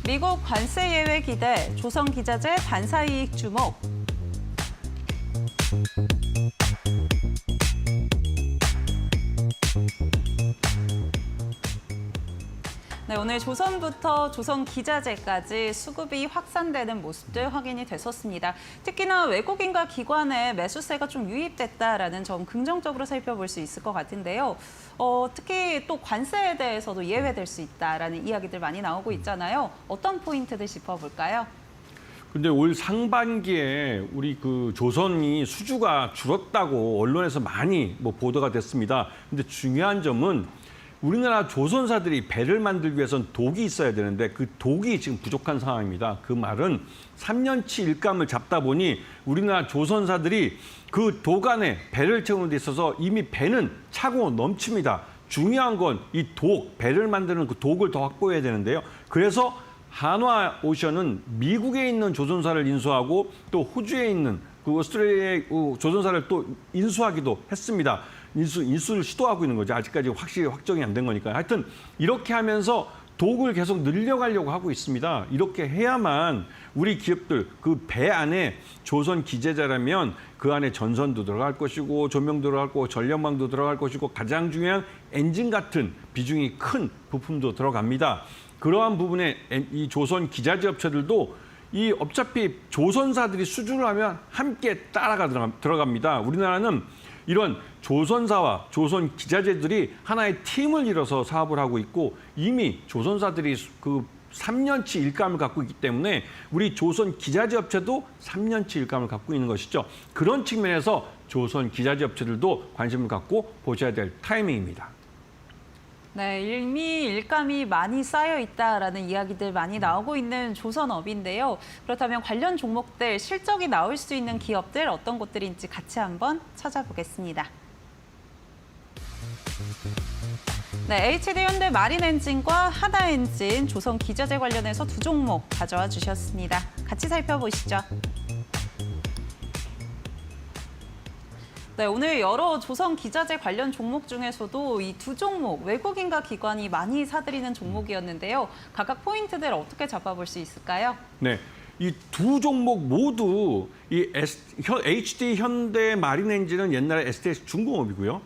미국 관세 예외 기대, 조선기자재 반사이익 주목. 네, 오늘 조선부터 조선기자재까지 수급이 확산되는 모습들 확인이 됐었습니다. 특히나 외국인과 기관의 매수세가 좀 유입됐다라는 점 긍정적으로 살펴볼 수 있을 것 같은데요. 특히 또 관세에 대해서도 예외될 수 있다라는 이야기들 많이 나오고 있잖아요. 어떤 포인트들 짚어볼까요? 근데 올 상반기에 우리 그 조선이 수주가 줄었다고 언론에서 많이 보도가 됐습니다. 근데 중요한 점은 우리나라 조선사들이 배를 만들기 위해서는 독이 있어야 되는데 그 독이 지금 부족한 상황입니다. 그 말은 3년치 일감을 잡다 보니 우리나라 조선사들이 그 독 안에 배를 채우는 데 있어서 이미 배는 차고 넘칩니다. 중요한 건 이 독, 배를 만드는 그 독을 더 확보해야 되는데요. 그래서 한화오션은 미국에 있는 조선사를 인수하고 또 호주에 있는 그 오스트레일리아의 조선사를 또 인수하기도 했습니다. 인수를 시도하고 있는 거죠. 아직까지 확정이 안 된 거니까. 하여튼 이렇게 하면서 독을 계속 늘려가려고 하고 있습니다. 이렇게 해야만 우리 기업들 그 배 안에 조선 기재자라면 그 안에 전선도 들어갈 것이고 조명도 들어갈 거고 전력망도 들어갈 것이고 가장 중요한 엔진 같은 비중이 큰 부품도 들어갑니다. 그러한 부분에 이 조선 기자재 업체들도 이 어차피 조선사들이 수주를 하면 함께 따라가 들어갑니다. 우리나라는 이런 조선사와 조선 기자재들이 하나의 팀을 이뤄서 사업을 하고 있고 이미 조선사들이 그 3년치 일감을 갖고 있기 때문에 우리 조선 기자재 업체도 3년치 일감을 갖고 있는 것이죠. 그런 측면에서 조선 기자재 업체들도 관심을 갖고 보셔야 될 타이밍입니다. 네, 이미 일감이 많이 쌓여 있다라는 이야기들 많이 나오고 있는 조선업인데요. 그렇다면 관련 종목들 실적이 나올 수 있는 기업들 어떤 곳들인지 같이 한번 찾아보겠습니다. 네, HD현대 마린엔진과 하나엔진, 조선기자재 관련해서 두 종목 가져와 주셨습니다. 같이 살펴보시죠. 네, 오늘 여러 조선 기자재 관련 종목 중에서도 이 두 종목 외국인과 기관이 많이 사들이는 종목이었는데요. 각각 포인트들 어떻게 잡아볼 수 있을까요? 네, 이 두 종목 모두 이 HD 현대 마린엔진은 옛날에 STS 중공업이고요.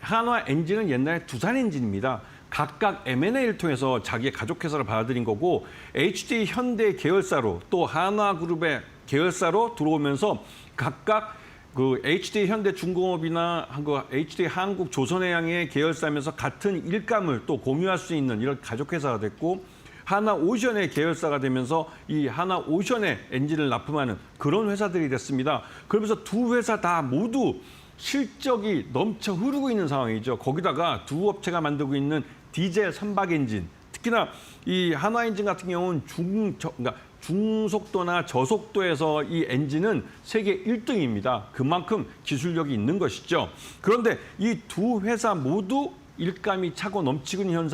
한화엔진은 옛날에 두산엔진입니다. 각각 M&A를 통해서 자기의 가족회사를 받아들인 거고 HD 현대 계열사로 또 한화그룹의 계열사로 들어오면서 각각 그 HD 현대중공업이나 HD 한국조선해양의 계열사면서 같은 일감을 또 공유할 수 있는 이런 가족회사가 됐고 하나오션의 계열사가 되면서 이 하나오션의 엔진을 납품하는 그런 회사들이 됐습니다. 그러면서 두 회사 다 모두 실적이 넘쳐 흐르고 있는 상황이죠. 거기다가 두 업체가 만들고 있는 디젤 선박 엔진, 특히나 이 한화엔진 같은 경우는 중속도나 저속도에서 이 엔진은 세계 1등입니다. 그만큼 기술력이 있는 것이죠. 그런데 이 두 회사 모두 일감이 차고 넘치는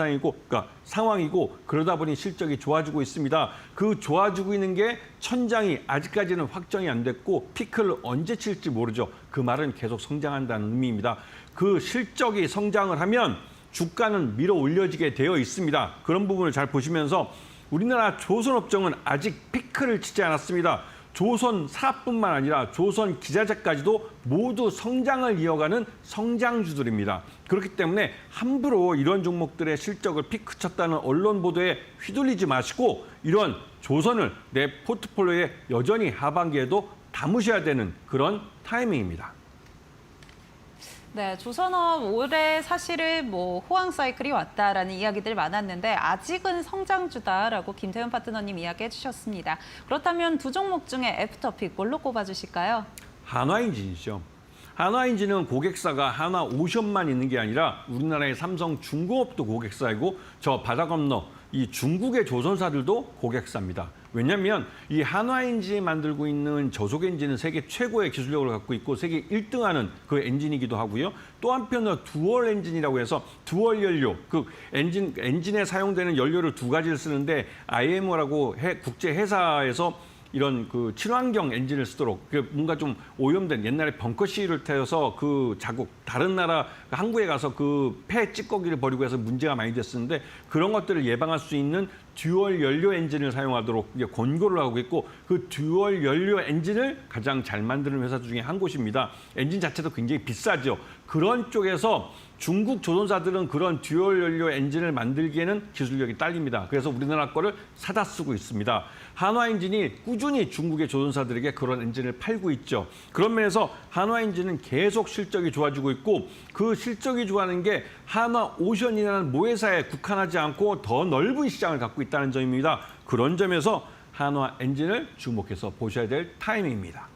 상황이고 그러다 보니 실적이 좋아지고 있습니다. 그 좋아지고 있는 게 천장이 아직까지는 확정이 안 됐고 피크를 언제 칠지 모르죠. 그 말은 계속 성장한다는 의미입니다. 그 실적이 성장을 하면 주가는 밀어 올려지게 되어 있습니다. 그런 부분을 잘 보시면서 우리나라 조선업종은 아직 피크를 치지 않았습니다. 조선사뿐만 아니라 조선 기자재까지도 모두 성장을 이어가는 성장주들입니다. 그렇기 때문에 함부로 이런 종목들의 실적을 피크 쳤다는 언론 보도에 휘둘리지 마시고 이런 조선을 내 포트폴리오에 여전히 하반기에도 담으셔야 되는 그런 타이밍입니다. 네, 조선업 올해 사실은 호황 사이클이 왔다라는 이야기들 많았는데 아직은 성장주다라고 김태훈 파트너님 이야기해 주셨습니다. 그렇다면 두 종목 중에 애프터픽 뭘로 꼽아주실까요? 한화엔진이죠. 한화엔진은 고객사가 한화오션만 있는 게 아니라 우리나라의 삼성중공업도 고객사이고 저 바다 건너 이 중국의 조선사들도 고객사입니다. 왜냐하면 이 한화엔진이 만들고 있는 저속 엔진은 세계 최고의 기술력을 갖고 있고 세계 1등하는 그 엔진이기도 하고요. 또 한편으로 듀얼 엔진이라고 해서 듀얼 연료, 그 엔진에 사용되는 연료를 두 가지를 쓰는데 IMO라고 국제 회사에서 이런 그 친환경 엔진을 쓰도록 뭔가 좀 오염된 옛날에 벙커시를 태워서 그 자국 다른 나라 항구에 가서 그 폐 찌꺼기를 버리고 해서 문제가 많이 됐었는데 그런 것들을 예방할 수 있는 듀얼 연료 엔진을 사용하도록 이제 권고를 하고 있고 그 듀얼 연료 엔진을 가장 잘 만드는 회사 중에 한 곳입니다. 엔진 자체도 굉장히 비싸죠. 그런 쪽에서 중국 조선사들은 그런 듀얼 연료 엔진을 만들기에는 기술력이 딸립니다. 그래서 우리나라 거를 사다 쓰고 있습니다. 한화엔진이 꾸준히 중국의 조선사들에게 그런 엔진을 팔고 있죠. 그런 면에서 한화엔진은 계속 실적이 좋아지고 있고 그 실적이 좋아하는 게 한화오션이라는 모회사에 국한하지 않고 더 넓은 시장을 갖고 있다는 점입니다. 그런 점에서 한화엔진을 주목해서 보셔야 될 타이밍입니다.